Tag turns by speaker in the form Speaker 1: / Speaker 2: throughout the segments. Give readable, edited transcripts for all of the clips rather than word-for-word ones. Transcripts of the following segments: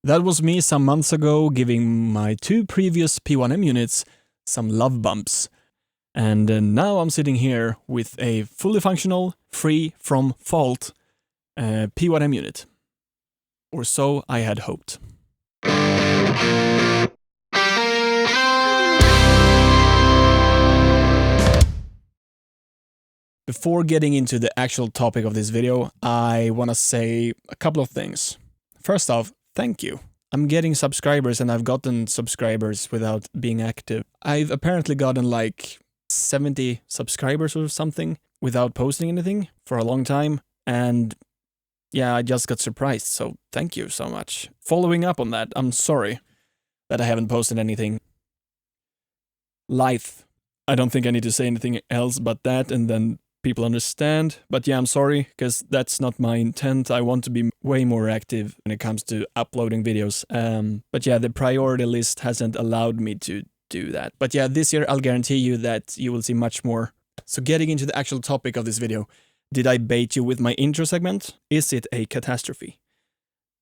Speaker 1: That was me some months ago giving my 2 previous P1-M units some love bumps. And now I'm sitting here with a fully functional, free from fault P1-M unit. Or so I had hoped. Before getting into the actual topic of this video, I want to say a couple of things. First off, thank you. I'm getting subscribers and I've gotten subscribers without being active. I've apparently gotten like 70 subscribers or something without posting anything for a long time. And yeah, I just got surprised, so thank you so much. Following up on that, I'm sorry that I haven't posted anything. Life. I don't think I need to say anything else but that, and then people understand. But yeah, I'm sorry, because that's not my intent. I want to be way more active when it comes to uploading videos. But yeah, the priority list hasn't allowed me to do that. But yeah, this year I'll guarantee you that you will see much more. So getting into the actual topic of this video, did I bait you with my intro segment? Is it a catastrophe?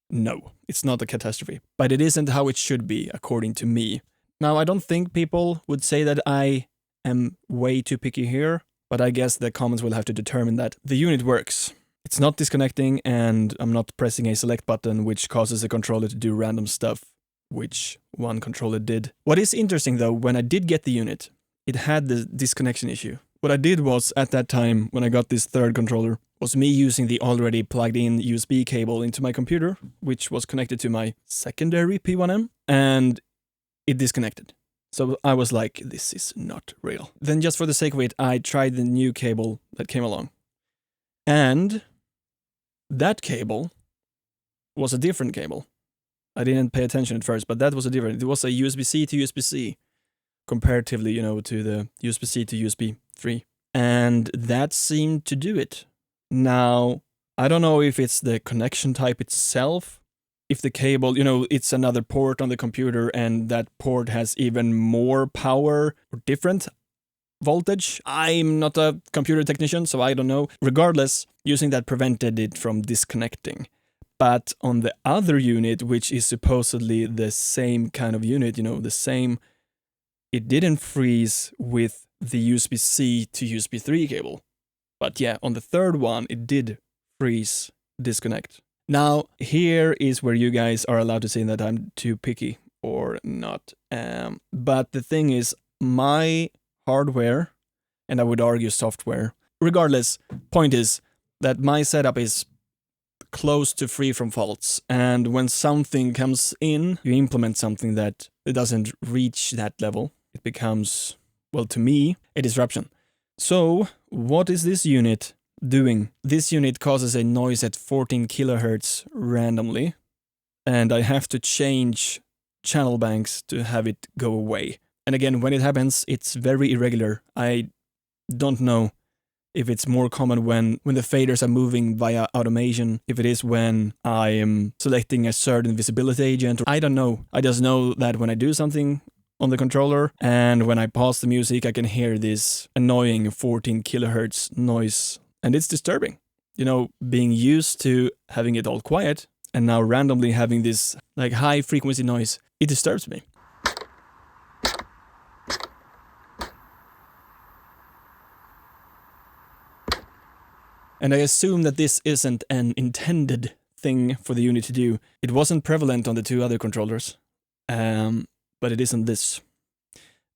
Speaker 1: No, it's not a catastrophe. But it isn't how it should be, according to me. Now, I don't think people would say that I am way too picky here, but I guess the comments will have to determine that. The unit works. It's not disconnecting, and I'm not pressing a select button, which causes the controller to do random stuff, which one controller did. What is interesting though, when I did get the unit, it had the disconnection issue. What I did was, at that time, when I got this third controller, was me using the already plugged-in USB cable into my computer, which was connected to my secondary P1-M, and it disconnected. So I was like, this is not real. Then just for the sake of it, I tried the new cable that came along. And that cable was a different cable. I didn't pay attention at first, but that was a different. It was a USB-C to USB-C, comparatively, you know, to the USB-C to USB 3. And that seemed to do it. Now, I don't know if it's the connection type itself, if the cable, you know, it's another port on the computer and that port has even more power or different voltage. I'm not a computer technician, so I don't know. Regardless, using that prevented it from disconnecting. But on the other unit, which is supposedly the same kind of unit, you know, the same, it didn't freeze with the USB-C to USB 3 cable. But yeah, on the third one, it did freeze, disconnect. Now, here is where you guys are allowed to say that I'm too picky or not. But the thing is, my hardware, and I would argue software, regardless, point is that my setup is close to free from faults. And when something comes in, you implement something that it doesn't reach that level. It becomes, well, to me, a disruption. So, what is this unit doing? This unit causes a noise at 14 kilohertz randomly, and I have to change channel banks to have it go away. And again, when it happens, it's very irregular. I don't know if it's more common when the faders are moving via automation, if it is when I am selecting a certain visibility agent. I don't know. I just know that when I do something on the controller, and when I pause the music, I can hear this annoying 14 kilohertz noise. And it's disturbing, you know, being used to having it all quiet and now randomly having this like high frequency noise. It disturbs me. And I assume that this isn't an intended thing for the unit to do. It wasn't prevalent on the 2 other controllers, but it isn't this.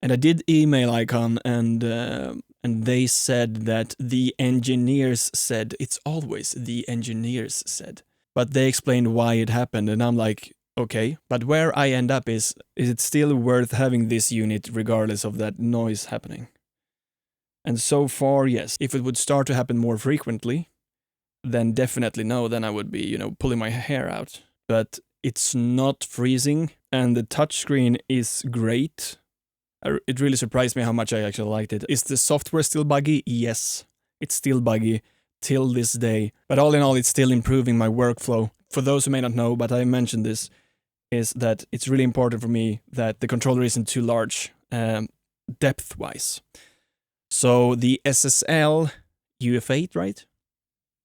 Speaker 1: And I did email iCON, and they said that the engineers said, it's always the engineers said. But they explained why it happened, and I'm like, okay. But where I end up is it still worth having this unit regardless of that noise happening? And so far, yes. If it would start to happen more frequently, then definitely no, then I would be, you know, pulling my hair out. But it's not freezing, and the touchscreen is great. It really surprised me how much I actually liked it. Is the software still buggy? Yes, it's still buggy till this day. But all in all, it's still improving my workflow. For those who may not know, but I mentioned this, is that it's really important for me that the controller isn't too large, depth-wise. So the SSL UF8, right?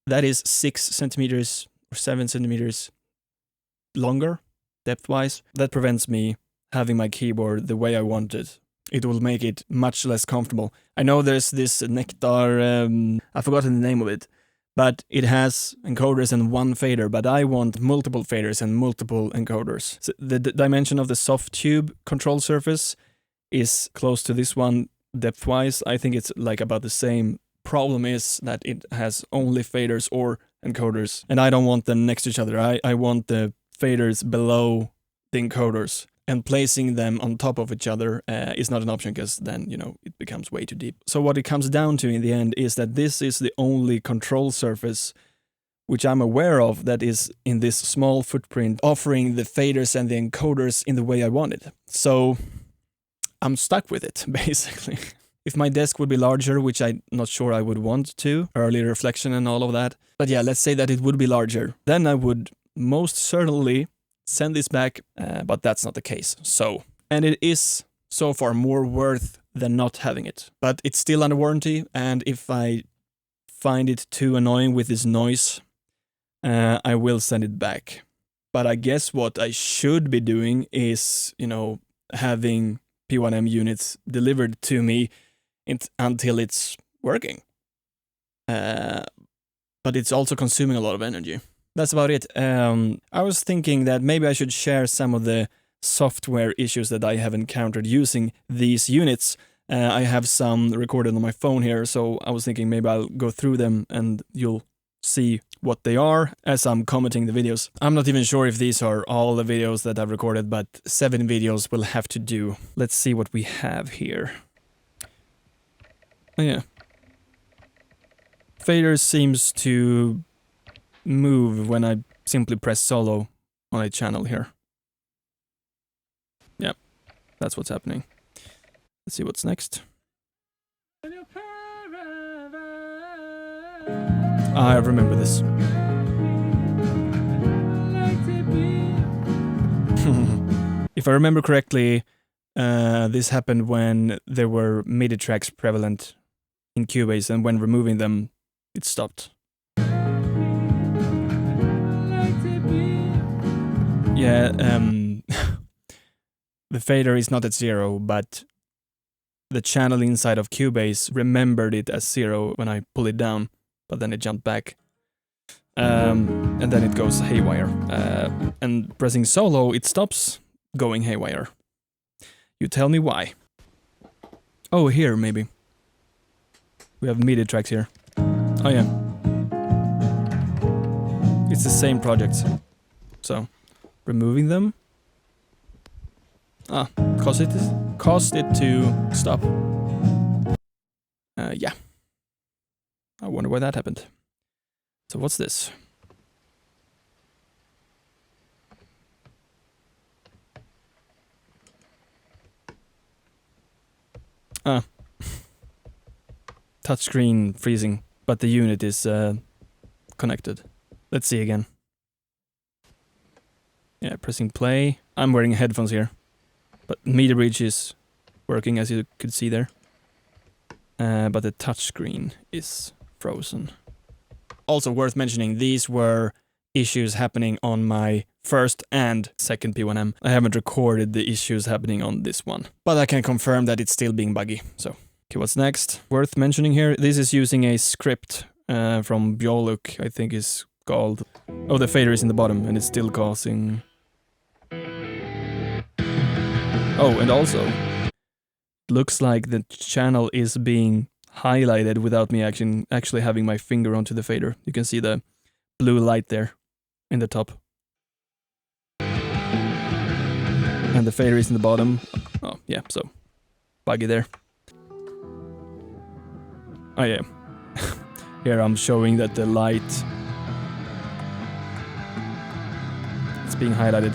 Speaker 1: That is 6 centimeters or 7 centimeters longer depth-wise. That prevents me having my keyboard the way I want it. It will make it much less comfortable. I know there's this Nectar, I've forgotten the name of it, but it has encoders and one fader, but I want multiple faders and multiple encoders. So the dimension of the soft tube control surface is close to this one depth-wise. I think it's like about the same. Problem is that it has only faders or encoders, and I don't want them next to each other. I want the faders below the encoders, and placing them on top of each other is not an option, because then, you know, it becomes way too deep. So what it comes down to in the end is that this is the only control surface which I'm aware of that is in this small footprint, offering the faders and the encoders in the way I want it. So I'm stuck with it, basically. If my desk would be larger, which I'm not sure I would want to, early reflection and all of that. But yeah, let's say that it would be larger. Then I would most certainly send this back, but that's not the case. So, and it is so far more worth than not having it. But it's still under warranty, and if I find it too annoying with this noise, I will send it back. But I guess what I should be doing is, you know, having P1-M units delivered to me until it's working. But it's also consuming a lot of energy. That's about it. I was thinking that maybe I should share some of the software issues that I have encountered using these units. I have some recorded on my phone here, so I was thinking maybe I'll go through them and you'll see what they are as I'm commenting the videos. I'm not even sure if these are all the videos that I've recorded, but 7 videos will have to do. Let's see what we have here. Oh yeah. Fader seems to move when I simply press solo on a channel here. Yep, that's what's happening. Let's see what's next. I remember this. If I remember correctly, this happened when there were MIDI tracks prevalent in Cubase, and when removing them, it stopped. Yeah, the fader is not at 0, but the channel inside of Cubase remembered it as 0 when I pull it down, but then it jumped back. And then it goes haywire. And pressing solo, it stops going haywire. You tell me why. Oh, here maybe. We have MIDI tracks here. Oh yeah. It's the same project. So, removing them. Ah, caused it to stop. Yeah. I wonder why that happened. So what's this? Ah. Touchscreen freezing, but the unit is connected. Let's see again. Yeah, pressing play. I'm wearing headphones here, but MIDI bridge is working, as you could see there. But the touchscreen is frozen. Also worth mentioning, these were issues happening on my first and second P1-M. I haven't recorded the issues happening on this one, but I can confirm that it's still being buggy. So, okay, what's next? Worth mentioning here, this is using a script from Bioluk, I think is called. Oh, the fader is in the bottom and it's still causing. Oh, and also, looks like the channel is being highlighted without me actually having my finger onto the fader. You can see the blue light there in the top. And the fader is in the bottom. Oh, yeah, so buggy there. Oh, yeah. Here I'm showing that the light is being highlighted.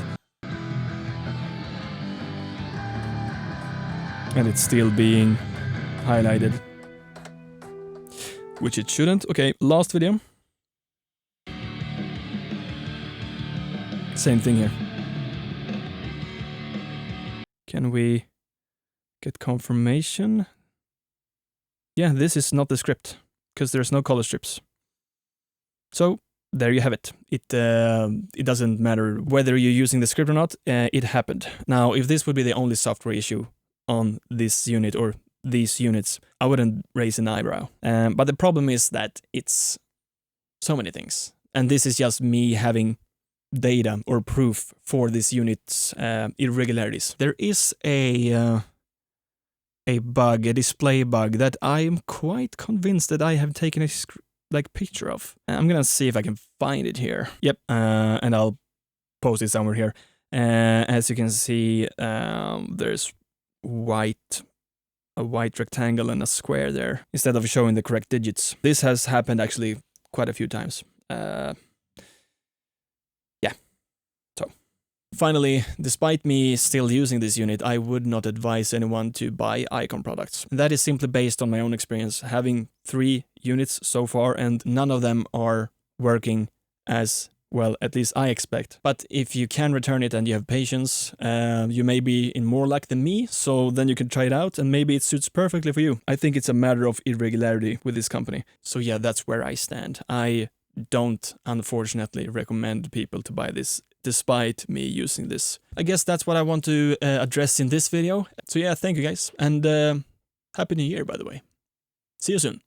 Speaker 1: And it's still being highlighted. Which it shouldn't. Okay, last video. Same thing here. Can we get confirmation? Yeah, this is not the script, because there's no color strips. So, there you have it. It doesn't matter whether you're using the script or not, it happened. Now, if this would be the only software issue on this unit or these units, I wouldn't raise an eyebrow. But the problem is that it's so many things. And this is just me having data or proof for this unit's irregularities. There is a bug, a display bug that I'm quite convinced that I have taken a picture of. I'm gonna see if I can find it here. Yep, and I'll post it somewhere here. As you can see, there's a white rectangle and a square there instead of showing the correct digits. This has happened actually quite a few times. Yeah. So, finally, despite me still using this unit, I would not advise anyone to buy iCON products. That is simply based on my own experience, having 3 units so far, and none of them are working as well, at least I expect. But if you can return it and you have patience, you may be in more luck than me, so then you can try it out and maybe it suits perfectly for you. I think it's a matter of irregularity with this company. So yeah, that's where I stand. I don't, unfortunately, recommend people to buy this, despite me using this. I guess that's what I want to address in this video. So yeah, thank you guys, and Happy New Year, by the way. See you soon.